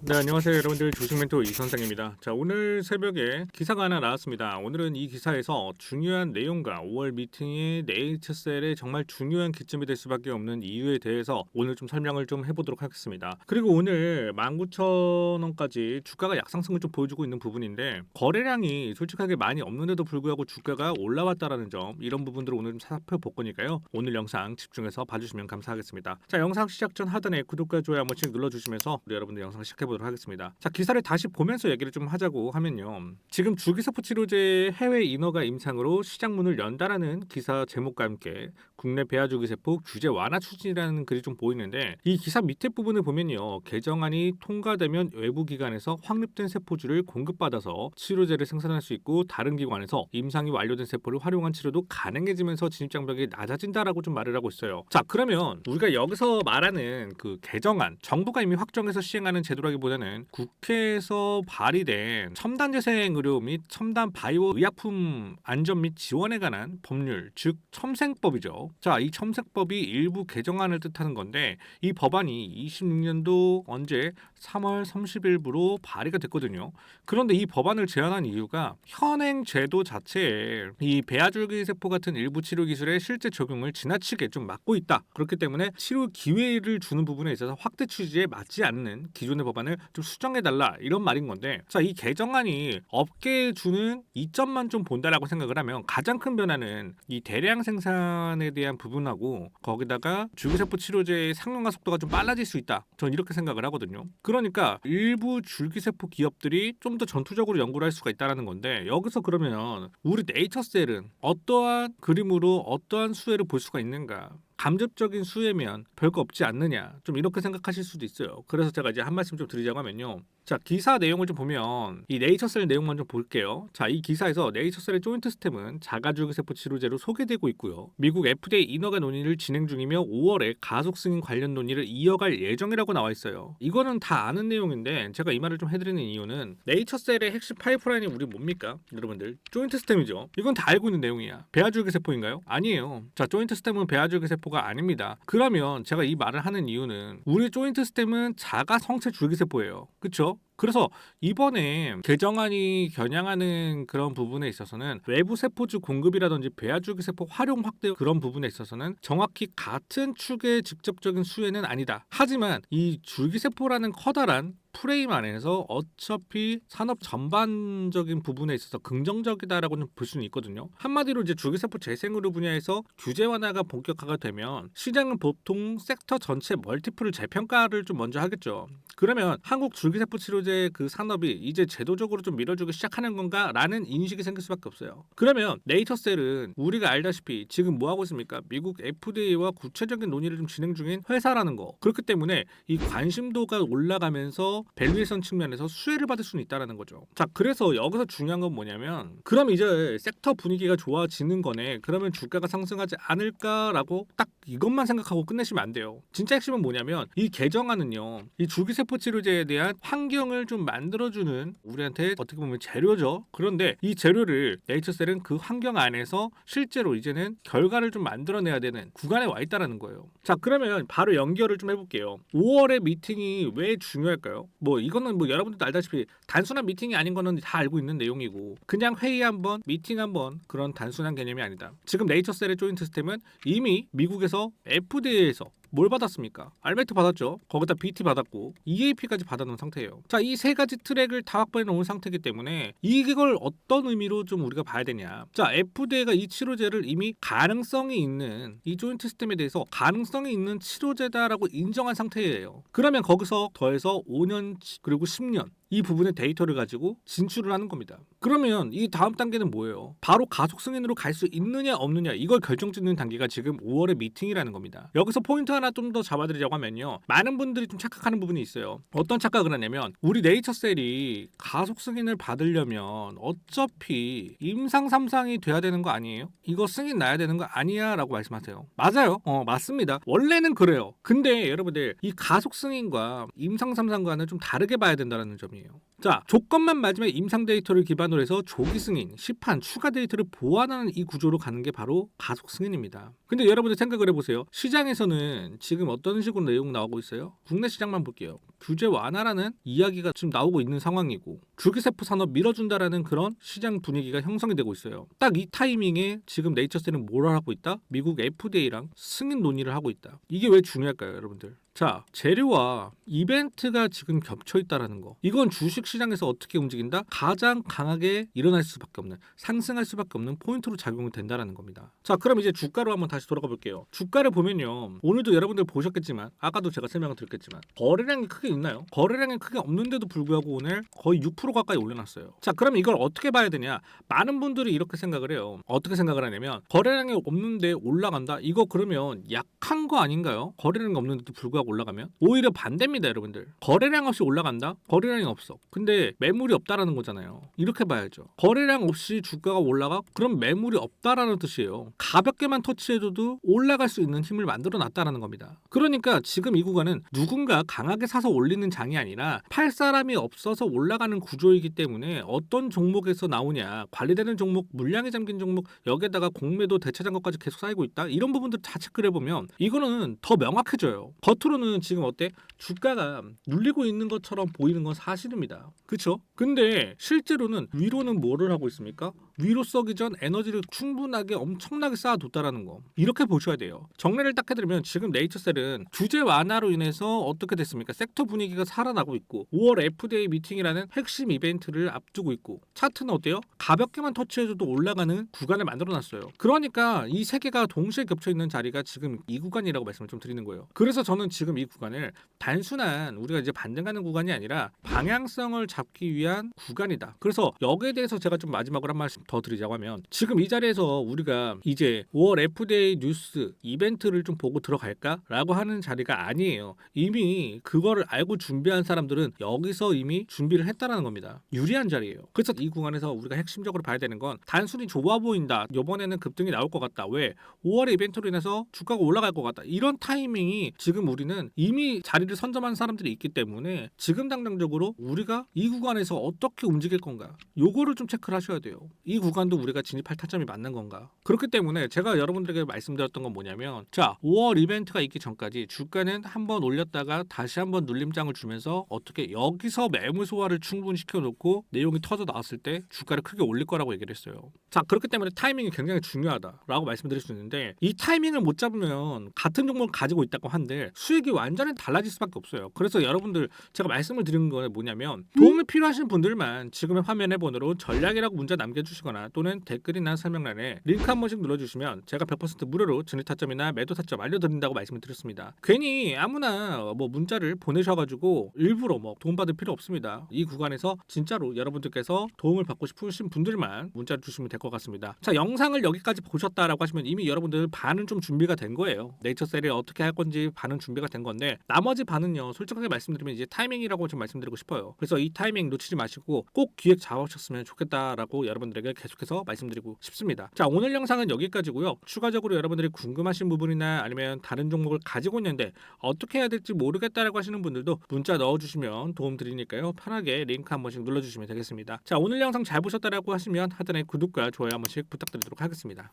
네, 안녕하세요 여러분들. 주식멘토 이선생입니다. 자, 오늘 새벽에 기사가 하나 나왔습니다. 오늘은 이 기사에서 중요한 내용과 5월 미팅의 네이처셀의 정말 중요한 기점이 될 수밖에 없는 이유에 대해서 오늘 좀 설명을 좀 해보도록 하겠습니다. 그리고 오늘 19,000원까지 주가가 약상승을 좀 보여주고 있는 부분인데, 거래량이 솔직하게 많이 없는데도 불구하고 주가가 올라왔다라는 점, 이런 부분들을 오늘 좀 살펴볼 거니까요, 오늘 영상 집중해서 봐주시면 감사하겠습니다. 자, 영상 시작 전 하단에 구독과 좋아요 한 번씩 눌러주시면서 우리 여러분들 영상 시작해보도록 하겠습니다. 자, 기사를 다시 보면서 얘기를 좀 하자고 하면요, 지금 주기세포 치료제 해외 인허가 임상으로 시장 문을 연다라는 기사 제목과 함께 국내 배아주기세포 규제 완화 추진이라는 글이 좀 보이는데, 이 기사 밑에 부분을 보면요, 개정안이 통과되면 외부 기관에서 확립된 세포주를 공급받아서 치료제를 생산할 수 있고, 다른 기관에서 임상이 완료된 세포를 활용한 치료도 가능해지면서 진입장벽이 낮아진다라고 좀 말을 하고 있어요. 자, 그러면 우리가 여기서 말하는 그 개정안, 정부가 이미 확정해서 시행하는 제도라기보다는 국회에서 발의된 첨단 재생 의료 및 첨단 바이오 의약품 안전 및 지원에 관한 법률, 즉 첨생법이죠. 자, 이 첨생법이 일부 개정안을 뜻하는 건데, 이 법안이 26년도 언제 3월 30일부로 발의가 됐거든요. 그런데 이 법안을 제안한 이유가 현행 제도 자체에 이 배아줄기 세포 같은 일부 치료 기술의 실제 적용을 지나치게 좀 막고 있다. 그렇기 때문에 치료 기회를 주는 부분에 있어서 확대 취지에 맞지 않는 기존의 법안을 좀 수정해달라, 이런 말인 건데, 자, 이 개정안이 업계에 주는 이점만 좀 본다라고 생각을 하면 가장 큰 변화는 이 대량 생산에 대한 부분하고, 거기다가 줄기세포 치료제의 상용화 속도가 좀 빨라질 수 있다, 전 이렇게 생각을 하거든요. 그러니까 일부 줄기세포 기업들이 좀 더 전투적으로 연구를 할 수가 있다는 건데, 여기서 그러면 우리 네이처셀은 어떠한 그림으로 어떠한 수혜를 볼 수가 있는가? 감접적인 수혜면 별거 없지 않느냐, 좀 이렇게 생각하실 수도 있어요. 그래서 제가 이제 한 말씀 좀 드리자고 하면요, 자, 기사 내용을 좀 보면 이 네이처셀 내용만 좀 볼게요. 자, 이 기사에서 네이처셀의 조인트 스템은 자가줄기세포 치료제로 소개되고 있고요, 미국 FDA 인허가 논의를 진행 중이며 5월에 가속 승인 관련 논의를 이어갈 예정이라고 나와 있어요. 이거는 다 아는 내용인데, 제가 이 말을 좀 해드리는 이유는 네이처셀의 핵심 파이프라인이 우리 뭡니까? 여러분들, 조인트 스템이죠. 이건 다 알고 있는 내용이야. 배아줄기세포인가요? 아니에요. 자, 조인트 스템은 배아줄기세포 가 아닙니다. 그러면 제가 이 말을 하는 이유는 우리 조인트 스템은 자가 성체 줄기세포예요. 그쵸? 그래서 이번에 개정안이 겨냥하는 그런 부분에 있어서는 외부 세포주 공급이라든지 배아줄기세포 활용 확대, 그런 부분에 있어서는 정확히 같은 축의 직접적인 수혜는 아니다. 하지만 이 줄기세포라는 커다란 프레임 안에서 어차피 산업 전반적인 부분에 있어서 긍정적이다라고는 볼 수는 있거든요. 한마디로 이제 줄기세포 재생의료 분야에서 규제 완화가 본격화가 되면 시장은 보통 섹터 전체 멀티플을 재평가를 좀 먼저 하겠죠. 그러면 한국 줄기세포 치료제 그 산업이 이제 제도적으로 좀 밀어주기 시작하는 건가라는 인식이 생길 수밖에 없어요. 그러면 네이처셀은 우리가 알다시피 지금 뭐 하고 있습니까? 미국 FDA와 구체적인 논의를 좀 진행 중인 회사라는 거. 그렇기 때문에 이 관심도가 올라가면서 밸류에이션 측면에서 수혜를 받을 수는 있다는 거죠. 자, 그래서 여기서 중요한 건 뭐냐면, 그럼 이제 섹터 분위기가 좋아지는 거네, 그러면 주가가 상승하지 않을까라고 딱 이것만 생각하고 끝내시면 안 돼요. 진짜 핵심은 뭐냐면, 이 개정안은요, 이 줄기세포 치료제에 대한 환경을 좀 만들어주는 우리한테 어떻게 보면 재료죠. 그런데 이 재료를 네이처셀은 그 환경 안에서 실제로 이제는 결과를 좀 만들어내야 되는 구간에 와 있다는 거예요. 자, 그러면 바로 연결을 좀 해볼게요. 5월의 미팅이 왜 중요할까요? 뭐 이거는 뭐 여러분들도 알다시피 단순한 미팅이 아닌 거는 다 알고 있는 내용이고, 그냥 회의 한번, 미팅 한번, 그런 단순한 개념이 아니다. 지금 네이처셀의 조인트 스템은 이미 미국에서 FDA에서 뭘 받았습니까? 알베트 받았죠. 거기다 BT 받았고 EAP까지 받아놓은 상태예요. 자, 이 세 가지 트랙을 다 확보해 놓은 상태이기 때문에 이걸 어떤 의미로 좀 우리가 봐야 되냐. 자, FDA가 이 치료제를 이미 가능성이 있는, 이 조인트 스템에 대해서 가능성이 있는 치료제다라고 인정한 상태예요. 그러면 거기서 더해서 5년 그리고 10년 이 부분의 데이터를 가지고 진출을 하는 겁니다. 그러면 이 다음 단계는 뭐예요? 바로 가속 승인으로 갈 수 있느냐 없느냐, 이걸 결정짓는 단계가 지금 5월의 미팅이라는 겁니다. 여기서 포인트 하나 좀 더 잡아드리자고 하면요, 많은 분들이 좀 착각하는 부분이 있어요. 어떤 착각을 하냐면, 우리 네이처셀이 가속 승인을 받으려면 어차피 임상 3상이 돼야 되는 거 아니에요? 이거 승인 나야 되는 거 아니야? 라고 말씀하세요. 맞아요. 맞습니다. 원래는 그래요. 근데 여러분들, 이 가속 승인과 임상 3상과는 좀 다르게 봐야 된다는 점이에요. 타임이에요. 자, 조건만 맞으면 임상 데이터를 기반으로 해서 조기 승인, 시판, 추가 데이터를 보완하는 이 구조로 가는 게 바로 가속 승인입니다. 근데 여러분들 생각을 해보세요. 시장에서는 지금 어떤 식으로 내용 나오고 있어요? 국내 시장만 볼게요. 규제 완화라는 이야기가 지금 나오고 있는 상황이고 줄기세포 산업 밀어준다라는 그런 시장 분위기가 형성이 되고 있어요. 딱 이 타이밍에 지금 네이처셀은 뭘 하고 있다? 미국 FDA랑 승인 논의를 하고 있다. 이게 왜 중요할까요, 여러분들? 자, 재료와 이벤트가 지금 겹쳐 있다라는 거. 이건 주식 시장에서 어떻게 움직인다? 가장 강하게 일어날 수밖에 없는, 상승할 수밖에 없는 포인트로 작용이 된다라는 겁니다. 자, 그럼 이제 주가로 한번 다시 돌아가 볼게요. 주가를 보면요. 오늘도 여러분들 보셨겠지만, 아까도 제가 설명을 드렸겠지만, 거래량이 크게 있나요? 거래량이 크게 없는데도 불구하고 오늘 거의 6% 가까이 올려놨어요. 자, 그럼 이걸 어떻게 봐야 되냐? 많은 분들이 이렇게 생각을 해요. 어떻게 생각을 하냐면, 거래량이 없는데 올라간다? 이거 그러면 약한 거 아닌가요? 거래량이 없는데도 불구하고 올라가면? 오히려 반대입니다, 여러분들. 거래량 없이 올라간다? 거래량이 없어. 근데 매물이 없다라는 거잖아요. 이렇게 봐야죠. 거래량 없이 주가가 올라가? 그럼 매물이 없다라는 뜻이에요. 가볍게만 터치해줘도 올라갈 수 있는 힘을 만들어 놨다라는 겁니다. 그러니까 지금 이 구간은 누군가 강하게 사서 올리는 장이 아니라 팔 사람이 없어서 올라가는 구조이기 때문에 어떤 종목에서 나오냐, 관리되는 종목, 물량이 잠긴 종목, 여기에다가 공매도 대체 잔고까지 계속 쌓이고 있다, 이런 부분들 다 체크를 해보면 이거는 더 명확해져요. 겉으로는 지금 어때? 주가가 눌리고 있는 것처럼 보이는 건 사실입니다. 그쵸? 근데 실제로는 위로는 뭐를 하고 있습니까? 위로 쏘기 전 에너지를 충분하게 엄청나게 쌓아뒀다라는 거. 이렇게 보셔야 돼요. 정리를 딱 해드리면 지금 네이처셀은 규제 완화로 인해서 어떻게 됐습니까? 섹터 분위기가 살아나고 있고 5월 FDA 미팅이라는 핵심 이벤트를 앞두고 있고 차트는 어때요? 가볍게만 터치해줘도 올라가는 구간을 만들어놨어요. 그러니까 이 세 개가 동시에 겹쳐있는 자리가 지금 이 구간이라고 말씀을 좀 드리는 거예요. 그래서 저는 지금 이 구간을 단순한 우리가 이제 반등하는 구간이 아니라 방향성을 잡기 위한 구간이다. 그래서 여기에 대해서 제가 좀 마지막으로 한 말씀 더 드리자고 하면 지금 이 자리에서 우리가 이제 5월 FDA 뉴스 이벤트를 좀 보고 들어갈까라고 하는 자리가 아니에요. 이미 그거를 알고 준비한 사람들은 여기서 이미 준비를 했다라는 겁니다. 유리한 자리예요. 그래서 이 구간에서 우리가 핵심적으로 봐야 되는 건 단순히 좋아 보인다, 이번에는 급등이 나올 것 같다, 왜 5월의 이벤트로 인해서 주가가 올라갈 것 같다, 이런 타이밍이 지금 우리는 이미 자리를 선점한 사람들이 있기 때문에 지금 당장적으로 우리가 이 구간에서 어떻게 움직일 건가, 요거를 좀 체크를 하셔야 돼요. 이 구간도 우리가 진입할 타점이 맞는 건가. 그렇기 때문에 제가 여러분들에게 말씀드렸던 건 뭐냐면, 자, 5월 이벤트가 있기 전까지 주가는 한번 올렸다가 다시 한번 눌림장을 주면서 어떻게 여기서 매물 소화를 충분히 시켜놓고 내용이 터져 나왔을 때 주가를 크게 올릴 거라고 얘기를 했어요. 자, 그렇기 때문에 타이밍이 굉장히 중요하다라고 말씀드릴 수 있는데, 이 타이밍을 못 잡으면 같은 종목을 가지고 있다고 한들 수익이 완전히 달라질 수밖에 없어요. 그래서 여러분들 제가 말씀을 드리는 건 뭐냐면, 도움이 필요하신 분들만 지금의 화면의 번호로 전략이라고 문자 남겨주시거나 또는 댓글이나 설명란에 링크 한 번씩 눌러주시면 제가 100% 무료로 진입 타점이나 매도 타점 알려드린다고 말씀을 드렸습니다. 괜히 아무나 뭐 문자를 보내셔가지고 일부러 뭐 도움받을 필요 없습니다. 이 구간에서 진짜로 여러분들께서 도움을 받고 싶으신 분들만 문자를 주시면 될 것 같습니다. 자, 영상을 여기까지 보셨다라고 하시면 이미 여러분들 반은 좀 준비가 된 거예요. 네이처셀이 어떻게 할 건지 반은 준비가 된 건데, 나머지 반은요, 솔직하게 말씀드리면 이제 타이밍이라고 좀 말씀드리고 싶어요. 그래서 이 타이밍 놓치지 마시고 꼭 기획 잡으셨으면 좋겠다라고 여러분들에게 계속해서 말씀드리고 싶습니다. 자, 오늘 영상은 여기까지고요. 추가적으로 여러분들이 궁금하신 부분이나 아니면 다른 종목을 가지고 있는데 어떻게 해야 될지 모르겠다라고 하시는 분들도 문자 넣어주시면 도움 드리니까요. 편하게 링크 한 번씩 눌러주시면 되겠습니다. 자, 오늘 영상 잘 보셨다라고 하시면 하단에 구독과 좋아요 한 번씩 부탁드리도록 하겠습니다.